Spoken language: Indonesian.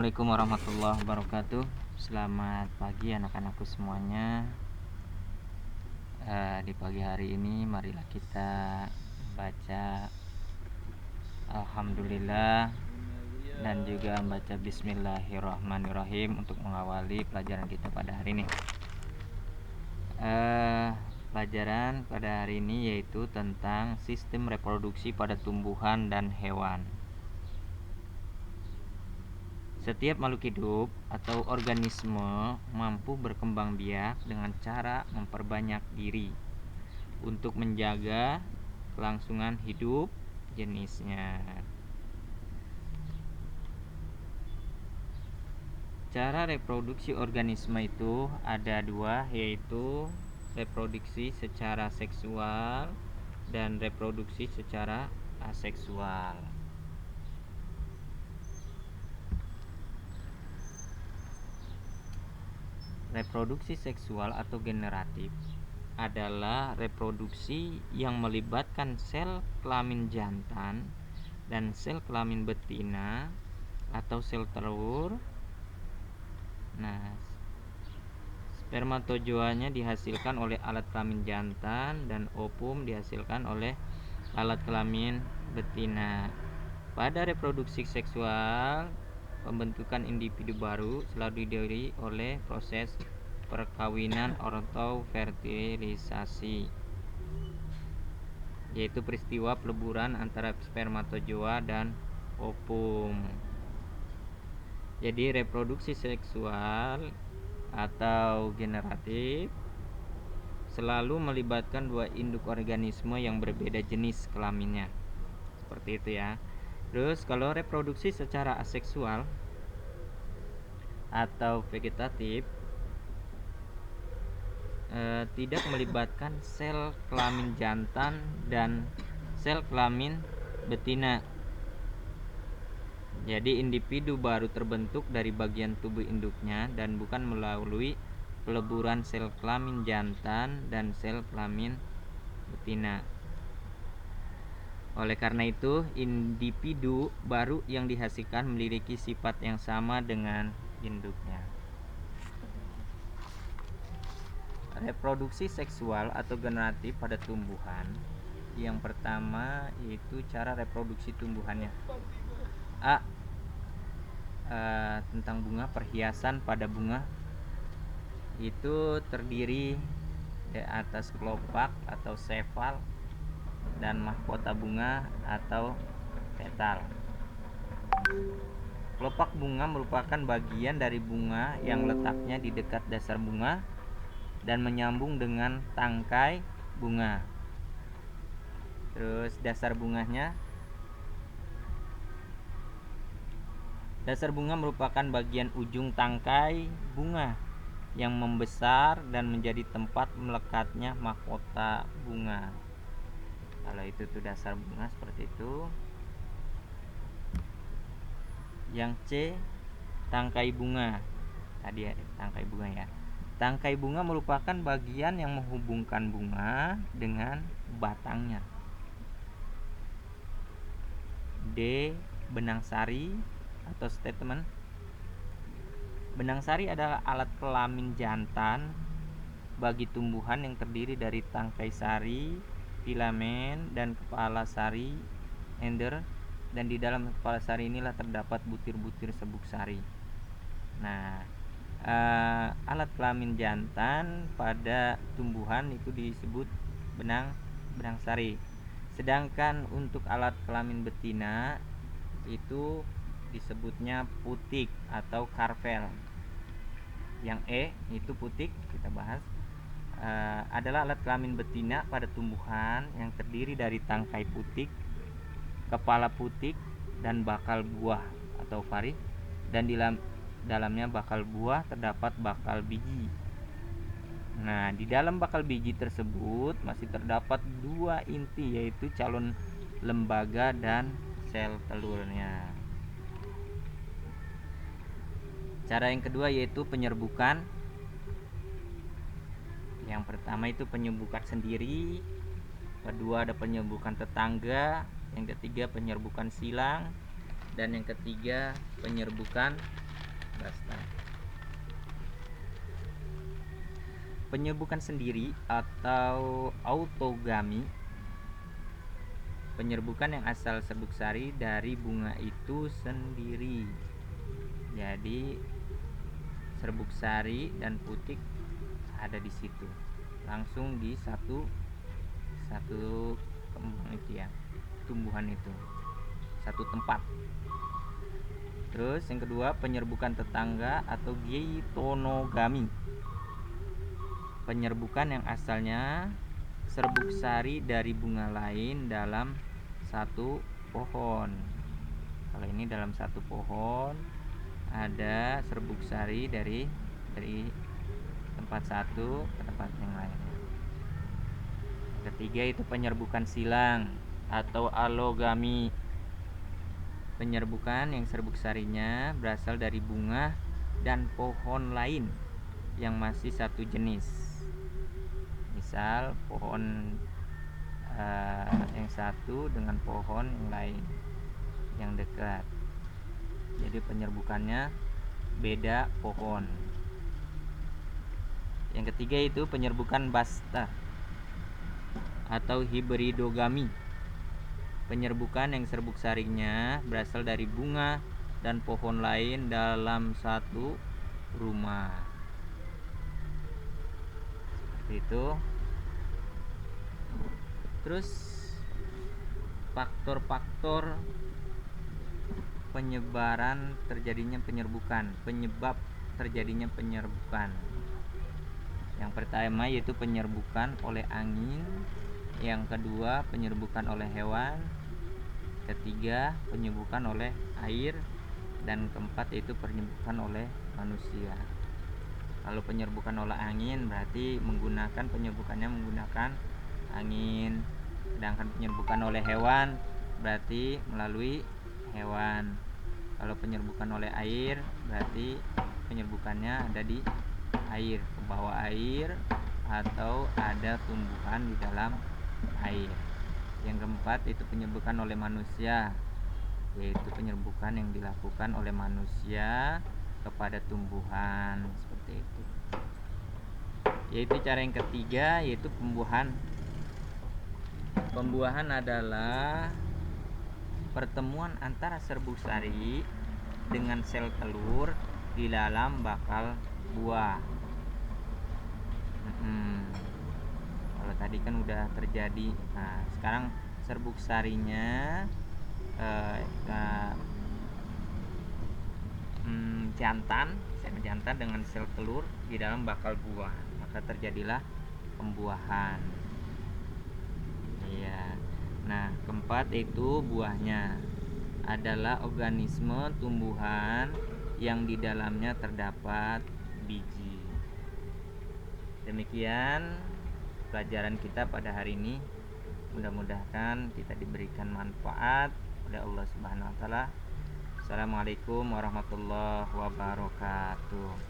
Assalamualaikum warahmatullahi wabarakatuh. Selamat pagi anak-anakku semuanya. Di pagi hari ini marilah kita baca Alhamdulillah dan juga baca Bismillahirrahmanirrahim untuk mengawali pelajaran kita pada hari ini. Pelajaran pada hari ini yaitu tentang sistem reproduksi pada tumbuhan dan hewan. Setiap makhluk hidup atau organisme mampu berkembang biak dengan cara memperbanyak diri untuk menjaga kelangsungan hidup jenisnya. Cara reproduksi organisme itu ada dua, yaitu reproduksi secara seksual dan reproduksi secara aseksual. Reproduksi seksual atau generatif adalah reproduksi yang melibatkan sel kelamin jantan dan sel kelamin betina atau sel telur. Nah, spermatozoanya dihasilkan oleh alat kelamin jantan dan ovum dihasilkan oleh alat kelamin betina. Pada reproduksi seksual, pembentukan individu baru selalu didahului oleh proses perkawinan atau fertilisasi, yaitu peristiwa peleburan antara spermatozoa dan ovum. Jadi reproduksi seksual atau generatif selalu melibatkan dua induk organisme yang berbeda jenis kelaminnya. Seperti itu ya. Terus kalau reproduksi secara aseksual atau vegetatif tidak melibatkan sel kelamin jantan dan sel kelamin betina. Jadi individu baru terbentuk dari bagian tubuh induknya dan bukan melalui peleburan sel kelamin jantan dan sel kelamin betina. Oleh karena itu, individu baru yang dihasilkan memiliki sifat yang sama dengan induknya. Reproduksi seksual atau generatif pada tumbuhan. Yang pertama yaitu cara reproduksi tumbuhannya. A. Tentang bunga, perhiasan pada bunga itu terdiri di atas kelopak atau sepal dan mahkota bunga atau petal. Kelopak bunga merupakan bagian dari bunga yang letaknya di dekat dasar bunga dan menyambung dengan tangkai bunga. Terus dasar bunga merupakan bagian ujung tangkai bunga yang membesar dan menjadi tempat melekatnya mahkota bunga. Kalau itu tuh dasar bunga seperti itu. Yang C, tangkai bunga. Tadi ya, tangkai bunga ya. Tangkai bunga merupakan bagian yang menghubungkan bunga dengan batangnya. D, benang sari atau statement. Benang sari adalah alat kelamin jantan bagi tumbuhan yang terdiri dari tangkai sari, filamen, dan kepala sari, ender, dan di dalam kepala sari inilah terdapat butir-butir sebuk sari. Nah, alat kelamin jantan pada tumbuhan itu disebut benang sari. Sedangkan untuk alat kelamin betina itu disebutnya putik atau karvel. Yang E itu putik, kita bahas, adalah alat kelamin betina pada tumbuhan yang terdiri dari tangkai putik, kepala putik, dan bakal buah atau vari, dan di dalamnya bakal buah terdapat bakal biji. Nah, di dalam bakal biji tersebut masih terdapat dua inti, yaitu calon lembaga dan sel telurnya. Cara yang kedua yaitu penyerbukan. Yang pertama itu penyerbukan sendiri, kedua ada penyerbukan tetangga, yang ketiga penyerbukan silang, dan yang ketiga penyerbukan basta. Penyerbukan sendiri atau autogami, penyerbukan yang asal serbuk sari dari bunga itu sendiri. Jadi serbuk sari dan putik ada di situ, langsung di satu kembang itu ya, tumbuhan itu, satu tempat. Terus yang kedua, penyerbukan tetangga atau geitonogami, penyerbukan yang asalnya serbuk sari dari bunga lain dalam satu pohon. Kalau ini dalam satu pohon ada serbuk sari dari tempat satu ke tempat yang lain. Ketiga itu penyerbukan silang atau alogami, penyerbukan yang serbuk sarinya berasal dari bunga dan pohon lain yang masih satu jenis. Misal pohon yang satu dengan pohon yang lain yang dekat, jadi penyerbukannya beda pohon. Yang ketiga itu penyerbukan basta atau hibridogami, penyerbukan yang serbuk sarinya berasal dari bunga dan pohon lain dalam satu rumah. Seperti itu. Terus faktor-faktor penyebaran terjadinya penyerbukan, penyebab terjadinya penyerbukan. Yang pertama yaitu penyerbukan oleh angin, yang kedua penyerbukan oleh hewan, ketiga penyerbukan oleh air, dan keempat yaitu penyerbukan oleh manusia. Kalau penyerbukan oleh angin berarti penyerbukannya menggunakan angin, sedangkan penyerbukan oleh hewan berarti melalui hewan. Kalau penyerbukan oleh air berarti penyerbukannya ada di air, ke bawah air, atau ada tumbuhan di dalam air. Yang keempat itu penyerbukan oleh manusia, yaitu penyerbukan yang dilakukan oleh manusia kepada tumbuhan, seperti itu. Yaitu cara yang ketiga yaitu pembuahan. Pembuahan adalah pertemuan antara serbuk sari dengan sel telur di dalam bakal buah. Kalau tadi kan udah terjadi. Nah, sekarang serbuk sarinya sel jantan dengan sel telur di dalam bakal buah, maka terjadilah pembuahan. Iya. Nah, keempat itu buahnya adalah organisme tumbuhan yang di dalamnya terdapat biji. Demikian pelajaran kita pada hari ini. Mudah-mudahan kita diberikan manfaat oleh Allah Subhanahu wa taala. Assalamualaikum warahmatullahi wabarakatuh.